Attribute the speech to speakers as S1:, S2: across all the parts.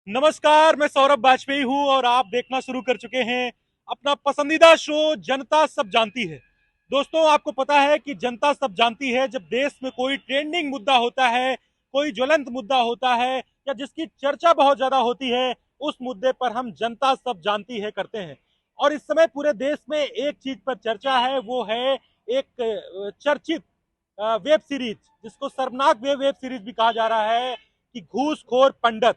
S1: नमस्कार, मैं सौरभ वाजपेयी हूं और आप देखना शुरू कर चुके हैं अपना पसंदीदा शो जनता सब जानती है। दोस्तों, आपको पता है कि जनता सब जानती है जब देश में कोई ट्रेंडिंग मुद्दा होता है, कोई ज्वलंत मुद्दा होता है या जिसकी चर्चा बहुत ज्यादा होती है, उस मुद्दे पर हम जनता सब जानती है करते हैं। और इस समय पूरे देश में एक चीज पर चर्चा है, वो है एक चर्चित वेब सीरीज, जिसको शर्मनाक वेब सीरीज भी कहा जा रहा है कि घूसखोर पंडित।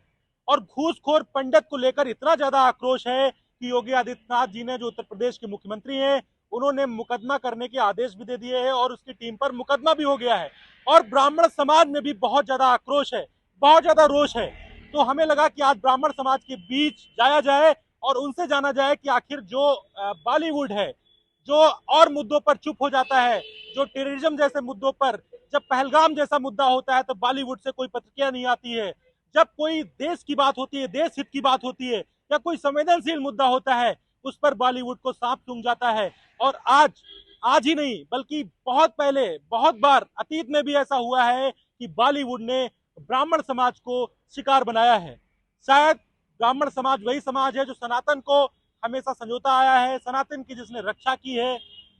S1: और घूसखोर पंडित को लेकर इतना ज्यादा आक्रोश है कि योगी आदित्यनाथ जी ने, जो उत्तर प्रदेश के मुख्यमंत्री हैं, उन्होंने मुकदमा करने के आदेश भी दे दिए हैं और उसकी टीम पर मुकदमा भी हो गया है। और ब्राह्मण समाज में भी बहुत ज्यादा आक्रोश है, बहुत ज्यादा रोष है। तो हमें लगा कि आज ब्राह्मण समाज के बीच जाया जाए और उनसे जाना जाए कि आखिर जो बॉलीवुड है, जो और मुद्दों पर चुप हो जाता है, जो टेररिज्म जैसे मुद्दों पर, जब पहलगाम जैसा मुद्दा होता है तो बॉलीवुड से कोई प्रतिक्रिया नहीं आती है। जब कोई देश की बात होती है, देश हित की बात होती है, या कोई संवेदनशील मुद्दा होता है, उस पर बॉलीवुड को सांप सूंघ जाता है। और आज आज ही नहीं बल्कि बहुत पहले, बहुत बार अतीत में भी ऐसा हुआ है कि बॉलीवुड ने ब्राह्मण समाज को शिकार बनाया है। शायद ब्राह्मण समाज वही समाज है जो सनातन को हमेशा संजोता आया है, सनातन की जिसने रक्षा की है।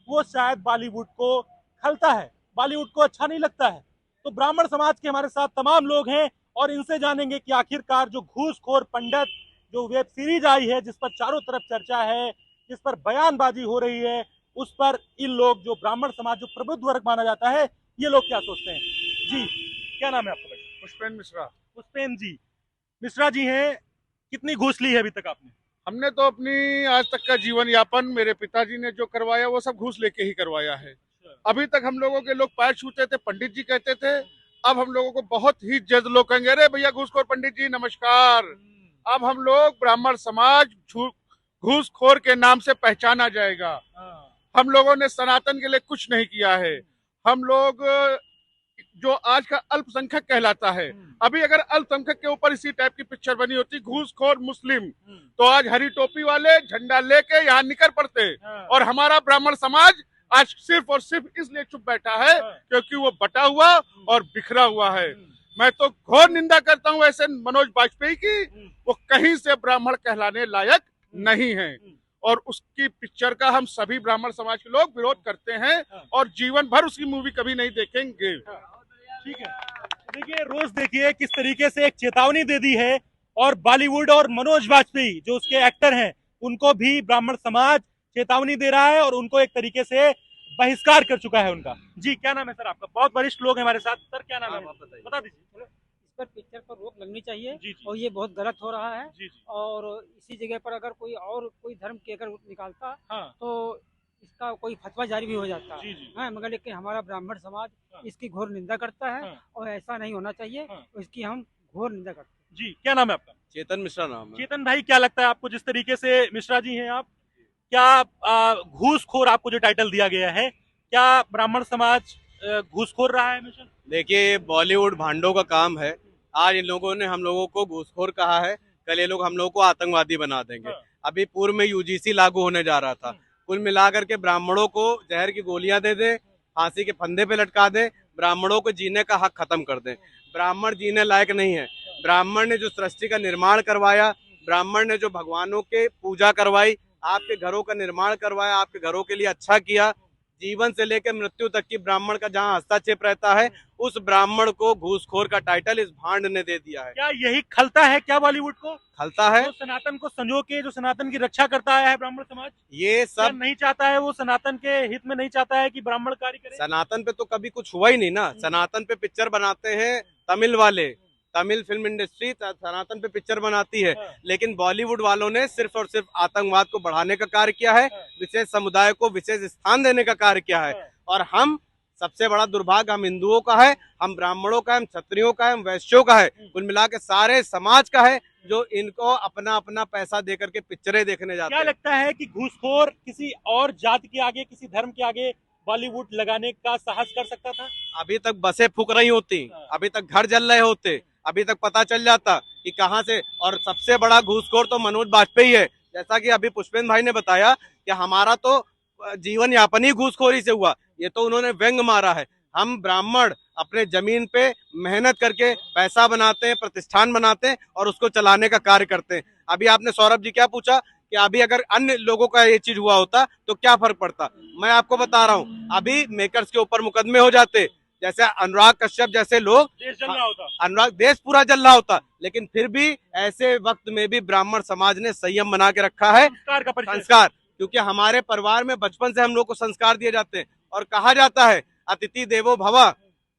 S1: वो शायद बॉलीवुड को खलता है, बॉलीवुड को अच्छा नहीं लगता है। तो ब्राह्मण समाज के हमारे साथ तमाम लोग हैं और इनसे जानेंगे कि आखिरकार जो घूसखोर पंडित जो वेब सीरीज आई है, जिस पर चारों तरफ चर्चा है, जिस पर बयानबाजी हो रही है, उस पर इन लोग, जो ब्राह्मण समाज, जो प्रबुद्ध वर्ग माना जाता है, ये लोग क्या सोचते हैं। जी, क्या नाम है आपका भाई?
S2: पुष्पेन मिश्रा।
S1: पुष्पेन जी। मिश्रा जी हैं। कितनी घूस ली है अभी तक आपने?
S2: हमने तो अपनी आज तक का जीवन यापन मेरे पिताजी ने जो करवाया वो सब घूस लेके ही करवाया है। अभी तक हम लोगों के लोग पैर छूते थे, पंडित जी कहते थे। अब हम लोगों को बहुत ही जल्द लोग कहेंगे, अरे भैया घूसखोर पंडित जी नमस्कार। अब हम लोग ब्राह्मण समाज घूसखोर के नाम से पहचाना जाएगा। हम लोगों ने सनातन के लिए कुछ नहीं किया है। हम लोग जो आज का अल्पसंख्यक कहलाता है, अभी अगर अल्पसंख्यक के ऊपर इसी टाइप की पिक्चर बनी होती, घूसखोर मुस्लिम, तो आज हरी टोपी वाले झंडा लेके यहाँ निकल पड़ते। और हमारा ब्राह्मण समाज आज सिर्फ और सिर्फ इसलिए चुप बैठा है क्योंकि वो बटा हुआ और बिखरा हुआ है। मैं तो घोर निंदा करता हूँ ऐसे मनोज वाजपेयी की। वो कहीं से ब्राह्मण कहलाने लायक नहीं है और उसकी पिक्चर का हम सभी ब्राह्मण समाज के लोग विरोध करते हैं और जीवन भर उसकी मूवी कभी नहीं देखेंगे।
S1: ठीक है, देखिए रोज देखिए किस तरीके से एक चेतावनी दे दी है, और बॉलीवुड और मनोज वाजपेयी जो उसके एक्टर हैं, उनको भी ब्राह्मण समाज चेतावनी दे रहा है और उनको एक तरीके से बहिष्कार कर चुका है उनका। जी, क्या नाम है सर आपका? बहुत वरिष्ठ लोग हैं हमारे साथ। सर क्या नाम है, बता दीजिए।
S3: इस पर पिक्चर पर रोक लगनी चाहिए।
S1: जी जी
S3: और ये बहुत गलत हो रहा है।
S1: जी जी।
S3: और इसी जगह पर अगर कोई धर्म के अगर निकालता
S1: हाँ
S3: तो इसका कोई फतवा जारी भी हो जाता
S1: जी जी।
S3: है, मगर लेकिन हमारा ब्राह्मण समाज
S1: हाँ।
S3: इसकी घोर निंदा करता है।
S1: हाँ।
S3: और ऐसा नहीं होना चाहिए।
S1: हाँ।
S3: तो इसकी हम घोर निंदा करते हैं।
S1: जी, क्या नाम है आपका?
S4: चेतन मिश्रा नाम है।
S1: चेतन भाई, क्या लगता है आपको, जिस तरीके से मिश्रा जी हैं आप, क्या घूसखोर आपको जो टाइटल दिया गया है, क्या ब्राह्मण समाज घूसखोर रहा है हमेशा?
S4: देखिए, बॉलीवुड भांडों का काम है। आज इन लोगों ने हम लोगों को घूसखोर कहा है, कल ये लोग हम लोगों को आतंकवादी बना देंगे।
S1: हाँ।
S4: अभी पूर्व में यूजीसी लागू होने जा रहा था। कुल मिलाकर के ब्राह्मणों को जहर की गोलियां दे दे, फांसी के फंदे पे लटका दे, ब्राह्मणों को जीने का हक खत्म कर दे। ब्राह्मण जीने लायक नहीं है। ब्राह्मण ने जो सृष्टि का निर्माण करवाया, ब्राह्मण ने जो भगवानों के पूजा करवाई, आपके घरों का निर्माण करवाया, आपके घरों के लिए अच्छा किया, जीवन से लेकर मृत्यु तक की ब्राह्मण का जहां हस्तक्षेप रहता है, उस ब्राह्मण को घूसखोर का टाइटल इस भांड ने दे दिया है।
S1: क्या यही खलता है क्या बॉलीवुड को?
S4: खलता है।
S1: जो सनातन को संजो के, जो सनातन की रक्षा करता आया है ब्राह्मण समाज,
S4: ये
S1: क्या
S4: सब
S1: नहीं चाहता है, वो सनातन के हित में नहीं चाहता है कि ब्राह्मण कार्य करे?
S4: सनातन पे तो कभी कुछ हुआ ही नहीं ना। सनातन पे पिक्चर बनाते हैं तमिल वाले, तमिल फिल्म इंडस्ट्री सनातन पे पिक्चर बनाती है, लेकिन बॉलीवुड वालों ने सिर्फ और सिर्फ आतंकवाद को बढ़ाने का कार्य किया है, विशेष समुदाय को विशेष स्थान देने का कार्य किया है। और हम, सबसे बड़ा दुर्भाग्य हम हिंदुओं का है, हम ब्राह्मणों का है, हम क्षत्रियों का है, हम वैश्यों का है, कुल मिला के सारे समाज का है, जो इनको अपना अपना पैसा दे करके पिक्चरें देखने जाते
S1: क्या
S4: हैं।
S1: लगता है कि घूसखोर किसी और जाति के आगे, किसी धर्म के आगे बॉलीवुड लगाने का साहस कर सकता था?
S4: अभी तक बसें फूक रही होती, अभी तक घर जल रहे होते, अभी तक पता चल जाता कि कहां से। और सबसे बड़ा घूसखोर तो मनोज वाजपेयी है। जैसा कि अभी पुष्पेन भाई ने बताया कि हमारा तो जीवन यापन ही घूसखोरी से हुआ, ये तो उन्होंने व्यंग मारा है। हम ब्राह्मण अपने जमीन पे मेहनत करके पैसा बनाते हैं, प्रतिष्ठान बनाते हैं और उसको चलाने का कार्य करते हैं। अभी आपने सौरभ जी क्या पूछा कि अभी अगर अन्य लोगों का ये चीज हुआ होता तो क्या फर्क पड़ता। मैं आपको बता रहा हूँ, अभी मेकर्स के ऊपर मुकदमे हो जाते, जैसे अनुराग कश्यप जैसे लोग,
S1: देश जल रहा होता।
S4: अनुराग देश पूरा जल रहा होता, लेकिन फिर भी ऐसे वक्त में भी ब्राह्मण समाज ने संयम बना के रखा है।
S1: संस्कार का परिचय।
S4: संस्कार, क्योंकि हमारे परिवार में बचपन से हम लोग को संस्कार दिए जाते हैं और कहा जाता है अतिथि देवो भव,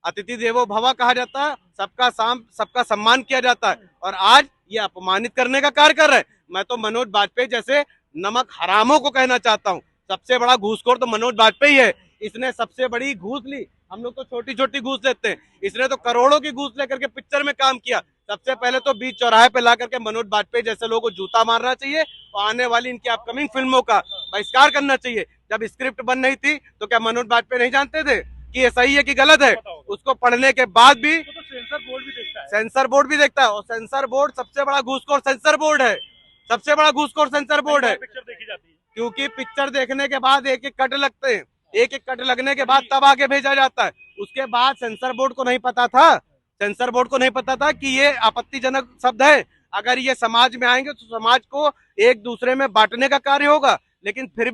S4: अतिथि देवो भव कहा जाता है, सबका सम्मान किया जाता है। और आज ये अपमानित करने का कार्य कर रहे हैं। मैं तो मनोज बाजपेयी जैसे नमक हरामों को कहना चाहता हूँ, सबसे बड़ा घूसखोर तो मनोज बाजपेयी है। इसने सबसे बड़ी घूस ली, हम लोग तो छोटी छोटी घूस लेते हैं, इसने तो करोड़ों की घूस लेकर के पिक्चर में काम किया। सबसे पहले तो बीच चौराहे पे ला करके मनोज बाजपेयी जैसे लोगों को जूता मारना चाहिए और आने वाली इनकी अपकमिंग फिल्मों का बहिष्कार करना चाहिए। जब स्क्रिप्ट बन रही थी तो क्या मनोज बाजपेयी नहीं जानते थे कि ये सही है कि गलत है? उसको पढ़ने के बाद भी
S1: तो सेंसर बोर्ड भी देखता है।
S4: सेंसर बोर्ड भी देखता है, और सेंसर बोर्ड सबसे बड़ा घूसखोर सेंसर बोर्ड है, सबसे बड़ा घूसखोर सेंसर बोर्ड है।
S1: पिक्चर देखी जाती है
S4: क्योंकि पिक्चर देखने के बाद एक एक कट लगते हैं, एक एक कट लगने के बाद तब आगे भेजा जाता है। उसके बाद सेंसर बोर्ड को नहीं पता था, सेंसर बोर्ड को नहीं पता था कि ये आपत्तिजनक शब्द है, अगर ये समाज में आएंगे तो समाज को एक दूसरे में बांटने का कार्य होगा। लेकिन फिर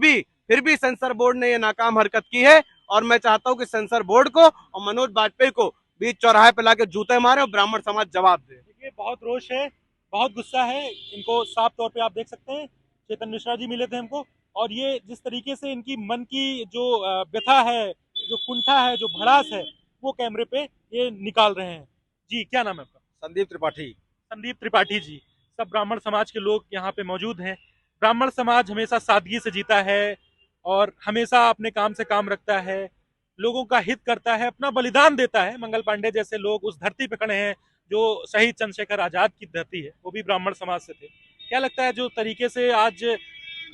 S4: भी सेंसर बोर्ड ने ये नाकाम हरकत की है, और मैं चाहता हूं कि सेंसर बोर्ड को और मनोज बाजपेयी को बीच चौराहे पे लाके जूते मारे और ब्राह्मण समाज जवाब दे।
S1: देखिए बहुत रोष है, बहुत गुस्सा है, इनको साफ तौर पे आप देख सकते हैं। चेतन मिश्रा जी मिले थे हमको, और ये जिस तरीके से इनकी मन की जो व्यथा है, जो कुंठा है, जो भड़ास है, वो कैमरे पे ये निकाल रहे हैं। जी क्या नाम है आपका?
S5: संदीप त्रिपाठी।
S1: संदीप त्रिपाठी जी। सब ब्राह्मण समाज के लोग यहाँ पे मौजूद हैं। ब्राह्मण समाज हमेशा सादगी से जीता है और हमेशा अपने काम से काम रखता है, लोगों का हित करता है, अपना बलिदान देता है। मंगल पांडे जैसे लोग उस धरती पे खड़े हैं जो शहीद चंद्रशेखर आजाद की धरती है, वो भी ब्राह्मण समाज से थे। क्या लगता है जो तरीके से आज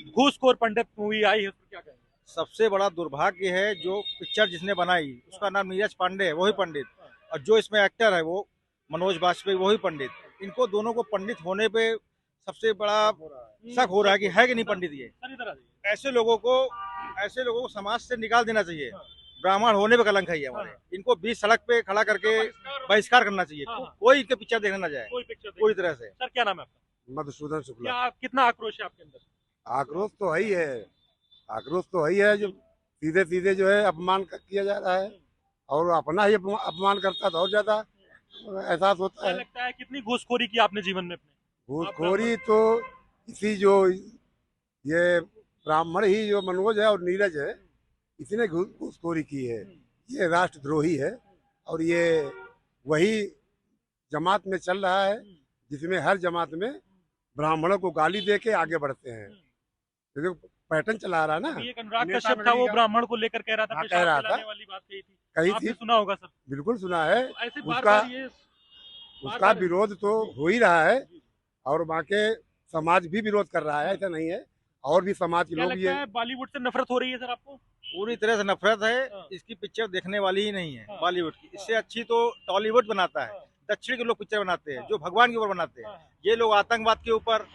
S1: घूसखोर पंडित मूवी आई है, उसको क्या कहेंगे?
S5: सबसे बड़ा दुर्भाग्य है जो पिक्चर जिसने बनाई उसका नाम नीरज पांडे है, वही पंडित, और जो इसमें एक्टर है वो मनोज बाजपेयी, वही पंडित। इनको दोनों को पंडित होने पे सबसे बड़ा शक हो रहा है कि है कि नहीं पंडित ये। ऐसे लोगों को समाज से निकाल देना चाहिए। ब्राह्मण होने पे कलंक है ये हमारे। इनको बीच सड़क पे खड़ा करके बहिष्कार करना चाहिए। कोई इनके पिक्चर देखने ना जाए पूरी तरह से।
S1: सर क्या नाम है आपका?
S6: मधुसूदन शुक्ला।
S1: क्या कितना आक्रोश है आपके अंदर?
S6: आक्रोश तो है ही है, आक्रोश तो है ही है। जो सीधे सीधे जो है अपमान किया जा रहा है, और अपना ही अपमान करता तो और ज्यादा एहसास होता
S1: क्या
S6: है।
S1: लगता है कितनी घूसखोरी की आपने जीवन में अपने?
S6: घूसखोरी तो इसी जो ये ब्राह्मण ही जो मनोज है और नीरज है, इसी ने घूसखोरी की है। ये राष्ट्रद्रोही है, और ये वही जमात में चल रहा है जिसमें हर जमात में ब्राह्मणों को गाली दे के आगे बढ़ते हैं। क्योंकि पैटर्न चला रहा है ना।
S1: अभी एक अनुराग कश्यप था, वो ब्राह्मण को लेकर कह रहा था,
S6: हाँ,
S1: पेशाब
S6: कह रहा
S1: फैलाने
S6: था।
S1: वाली बात कही थी,
S6: कही
S1: आपने
S6: थी,
S1: सुना होगा सर।
S6: बिल्कुल सुना है।
S1: तो ऐसे
S6: उसका-
S1: बार-बार ये
S6: उसका विरोध तो हो ही रहा है, और बाकी समाज भी विरोध कर रहा है, ऐसा नहीं है। और भी समाज के
S1: क्या
S6: लोग
S1: लगता
S6: ये
S1: है बॉलीवुड से नफरत हो रही है सर आपको?
S5: पूरी तरह से नफरत
S1: हाँ।
S5: है। इसकी पिक्चर देखने वाली ही नहीं है
S1: हाँ।
S5: बॉलीवुड की। इससे अच्छी तो टॉलीवुड बनाता है,
S1: हाँ।
S5: दक्षिण के लोग पिक्चर बनाते हैं जो भगवान के ऊपर बनाते हैं।
S1: हाँ।
S5: ये लोग आतंकवाद के ऊपर,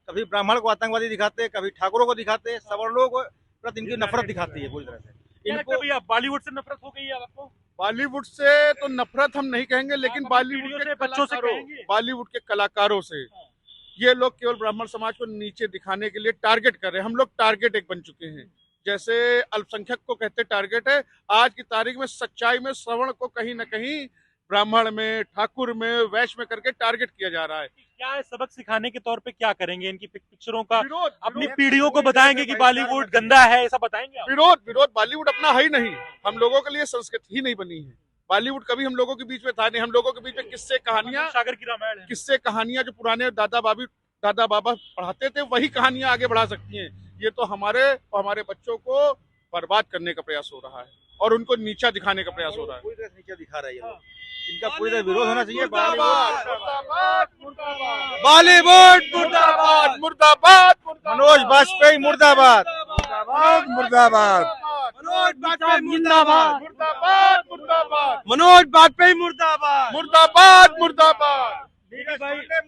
S5: कभी ब्राह्मण को आतंकवादी दिखाते हैं, कभी ठाकुरों को दिखाते हैं, सवर्णों को प्रति इनकी नफरत दिखाती है पूरी तरह से।
S1: क्या लगता है भैया बॉलीवुड से नफरत हो गई है आपको?
S2: बॉलीवुड से तो नफरत हम नहीं कहेंगे, लेकिन
S1: आप
S2: बॉलीवुड
S1: वीडियो
S2: के
S1: से बच्चों से
S2: कलाकारों,
S1: कहेंगे?
S2: बॉलीवुड के कलाकारों से ये लोग केवल ब्राह्मण समाज को नीचे दिखाने के लिए टारगेट कर रहे हैं। हम लोग टारगेट एक बन चुके हैं, जैसे अल्पसंख्यक को कहते टारगेट है। आज की तारीख में सच्चाई में श्रवण को कहीं न कहीं ब्राह्मण में, ठाकुर में, वैश्य में करके टारगेट किया जा रहा है।
S1: क्या है सबक सिखाने के तौर पे क्या करेंगे? इनकी पिक्चरों का
S2: विरोध
S1: अपनी पीढ़ियों को बताएंगे कि बॉलीवुड गंदा है, ऐसा बताएंगे आप?
S2: विरोध बॉलीवुड अपना है ही नहीं। हम लोगों के लिए संस्कृति ही नहीं बनी है। बॉलीवुड कभी हम लोगों के बीच में था नहीं। हम लोगों के बीच में किस्से कहानियां,
S1: सागर की रामायण है।
S2: किस्से कहानियां जो पुराने दादा बाबा पढ़ाते थे, वही कहानियां आगे बढ़ा सकती हैं। ये तो हमारे बच्चों को बर्बाद करने का प्रयास हो रहा है और उनको नीचा दिखाने का प्रयास हो रहा है।
S5: पूरी तरह से नीचे दिखा रहा है ये लोग। इनका पूरी तरह विरोध होना चाहिए।
S4: बॉलीवुड
S2: मुर्दाबाद, मुर्दाबाद,
S5: मनोज बाजपेयी मुर्दाबाद।
S6: मुर्दाबाद।
S4: मनोज बाजपेयी मुर्दाबाद,
S2: मुर्दाबाद, मुर्दाबाद,
S4: मनोज बाजपेयी मुर्दाबाद,
S2: मुर्दाबाद, मुर्दाबाद,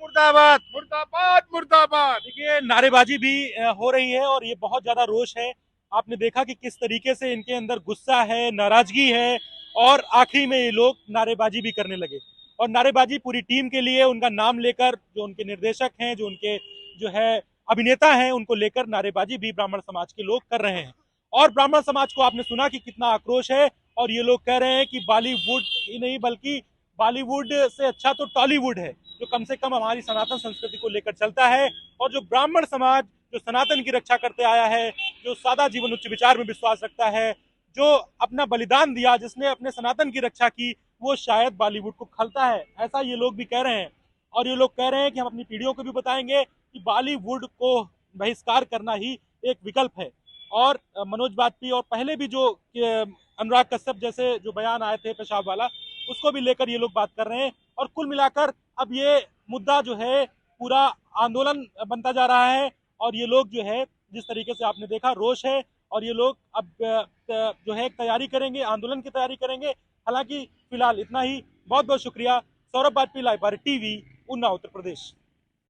S5: मुर्दाबाद।
S2: मुर्दाबाद, मुर्दाबाद।
S1: देखिए नारेबाजी भी हो रही है और ये बहुत ज्यादा रोष है। आपने देखा कि किस तरीके से इनके अंदर गुस्सा है, नाराजगी है और आखिरी में ये लोग नारेबाजी भी करने लगे। और नारेबाजी पूरी टीम के लिए, उनका नाम लेकर, जो उनके निर्देशक हैं, जो उनके जो है अभिनेता हैं, उनको लेकर नारेबाजी भी ब्राह्मण समाज के लोग कर रहे हैं। और ब्राह्मण समाज को आपने सुना कि कितना आक्रोश है, और ये लोग कह रहे हैं कि बॉलीवुड ही नहीं बल्कि बॉलीवुड से अच्छा तो टॉलीवुड है, जो कम से कम हमारी सनातन संस्कृति को लेकर चलता है। और जो ब्राह्मण समाज जो सनातन की रक्षा करते आया है, जो सादा जीवन उच्च विचार में विश्वास रखता है, जो अपना बलिदान दिया, जिसने अपने सनातन की रक्षा की, वो शायद बॉलीवुड को खलता है, ऐसा ये लोग भी कह रहे हैं। और ये लोग कह रहे हैं कि हम अपनी पीढ़ियों को भी बताएंगे कि बॉलीवुड को बहिष्कार करना ही एक विकल्प है। और मनोज वाजपेयी और पहले भी जो अनुराग कश्यप जैसे जो बयान आए थे पेशाब वाला, उसको भी लेकर ये लोग बात कर रहे हैं। और कुल मिलाकर अब ये मुद्दा जो है पूरा आंदोलन बनता जा रहा है। और ये लोग जो है, जिस तरीके से आपने देखा, रोष है, और ये लोग अब जो है तैयारी करेंगे, आंदोलन की तैयारी करेंगे। हालांकि फिलहाल इतना ही। बहुत बहुत शुक्रिया। Saurabh Vajpayee, live Bharat TV, Unnao, Uttar Pradesh.